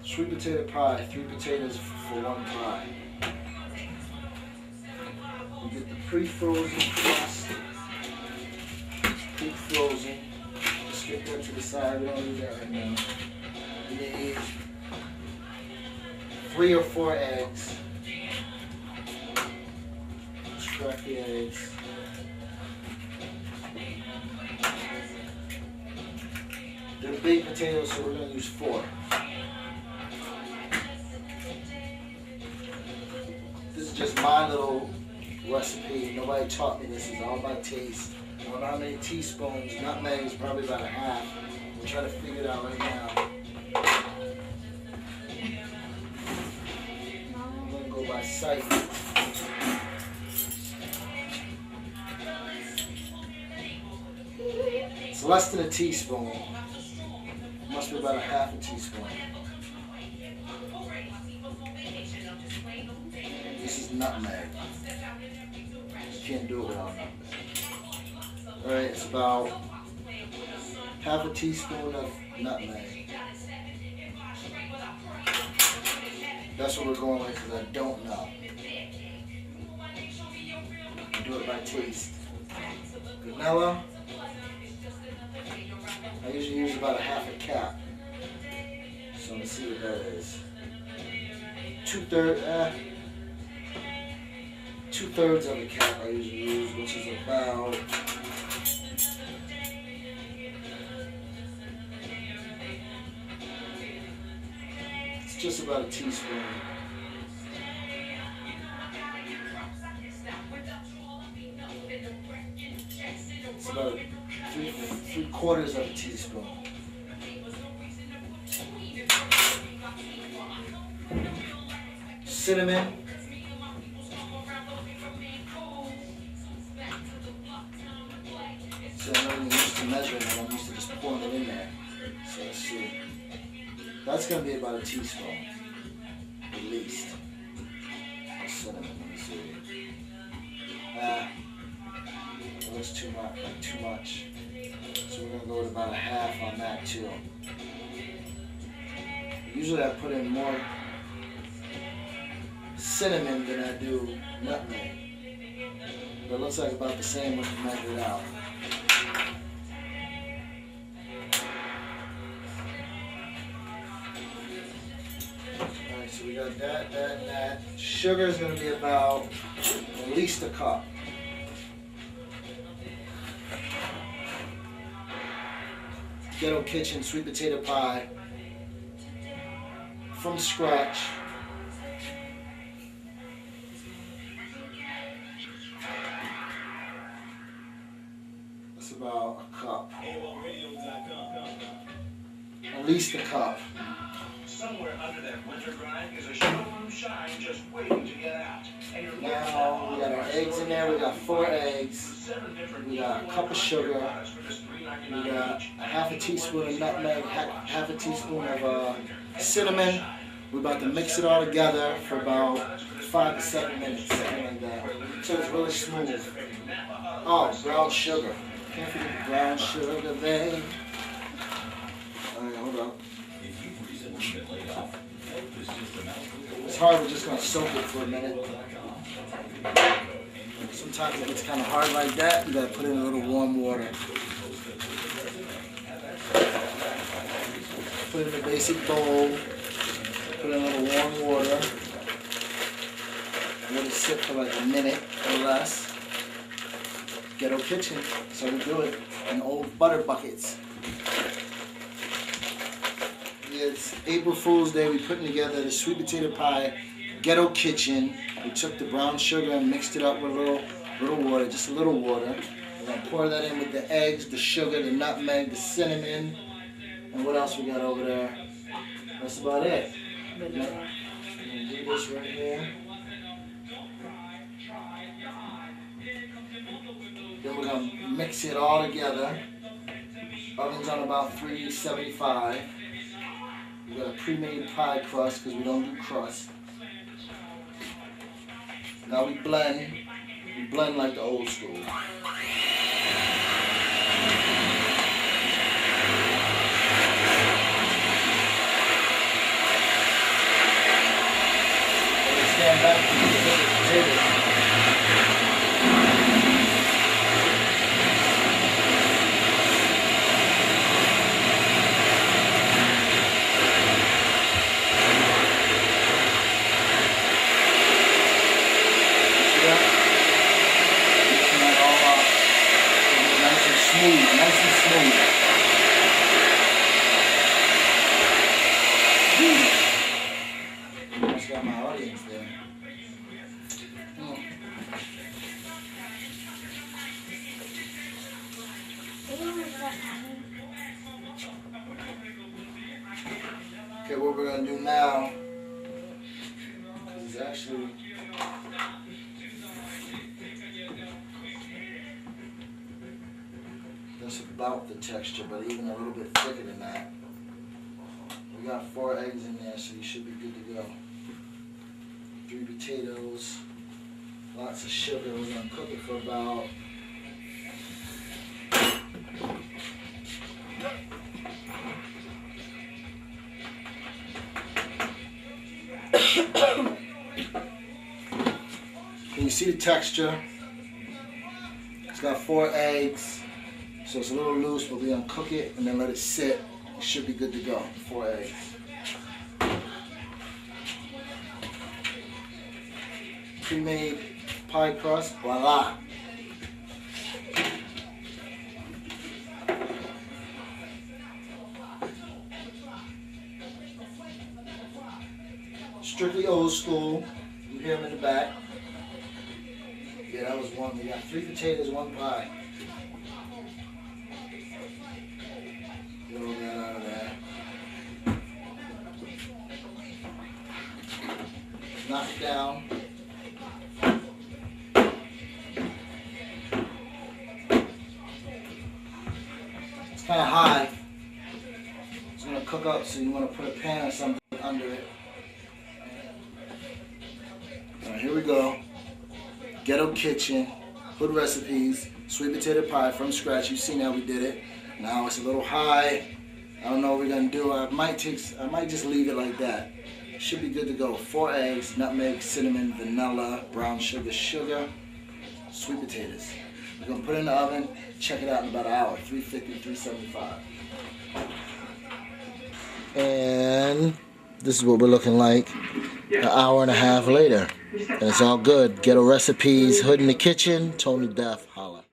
Sweet potato pie, 3 potatoes for 1 pie. You get the pre-frozen crust. Pre-frozen. Just get that to the side. We don't need that right now. You need 3 or 4 eggs. Just crack the eggs. They're big potatoes, so we're going to use 4. This is just my little recipe. Nobody taught me this. It's all by taste. I don't know how many teaspoons. Nutmeg is probably about a half. We'll try to figure it out right now. I'm going to go by sight. It's less than a teaspoon. Must be about a half a teaspoon. This is nutmeg. You can't do it without nutmeg. Alright, it's about half a teaspoon of nutmeg. That's what we're going with because I don't know. Do it by taste. Vanilla. I usually use about a half a cap. So let's see what that is. 2/3 of a cap I usually use, which is about just about a teaspoon. It's about 3/4 of a teaspoon. Cinnamon. So I'm not even used to measuring it, I'm used to just pouring it in there. So let's see. That's going to be about a teaspoon, at least. Cinnamon, let me see. It looks too much, like too much. So we're going to go with about a half on that too. Usually I put in more cinnamon than I do nutmeg. But it looks like about the same when you measure it out. So we got that, that, and that. Sugar is going to be about at least a cup. Ghetto Kitchen sweet potato pie from scratch. That's about a cup. At least a cup. Somewhere under that winter grind is a showroom shine just waiting to get out. Now we got our eggs in there. We got 4 eggs. We got a cup of sugar. We got a half a teaspoon of nutmeg, half a teaspoon of cinnamon. We're about to mix it all together for about 5 to 7 minutes, something like that. So it's really smooth. Oh, brown sugar. Can't forget brown sugar, babe. Alright, hold up. It's hard, we're just going to soak it for a minute. Sometimes it gets kind of hard like that, you got to put in a little warm water. Put it in a basic bowl, put in a little warm water, let it sit for like a minute or less. Ghetto Kitchen, so we do it in old butter buckets. It's April Fool's Day. We're putting together the sweet potato pie, Ghetto Kitchen. We took the brown sugar and mixed it up with a little water, just a little water. We're gonna pour that in with the eggs, the sugar, the nutmeg, the cinnamon, and what else we got over there? That's about it. We're gonna do this right here. Then we're gonna mix it all together. Oven's on about 375. We got a pre-made pie crust because we don't do crust. Now we blend like the old school. seconds there. Okay, what we're gonna do now is actually that's about the texture, but even a little bit thicker than that. We got 4 eggs in there, so you should be good to go. 3 potatoes, lots of sugar. We're gonna cook it for about Can you see the texture? It's got 4 eggs, so it's a little loose, but we're gonna cook it and then let it sit. It should be good to go. 4 eggs. Pre-made pie crust, voila. Strictly old school. You hear them in the back. Yeah, that was one. We got 3 potatoes, 1 pie. Get all that out of there. Knock it down. It's kind of high. It's going to cook up, so you want to put a pan or something under it. Alright, here we go. Ghetto Kitchen, Hood Recipes, sweet potato pie from scratch. You've seen how we did it. Now it's a little high. I don't know what we're gonna do. I might just leave it like that. Should be good to go. 4 eggs, nutmeg, cinnamon, vanilla, brown sugar, sweet potatoes. We're gonna put it in the oven. Check it out in about an hour. 350, 375. And this is what we're looking like an hour and a half later. And it's all good. Ghetto Recipes, Hood in the Kitchen, Tony Deaf, holla.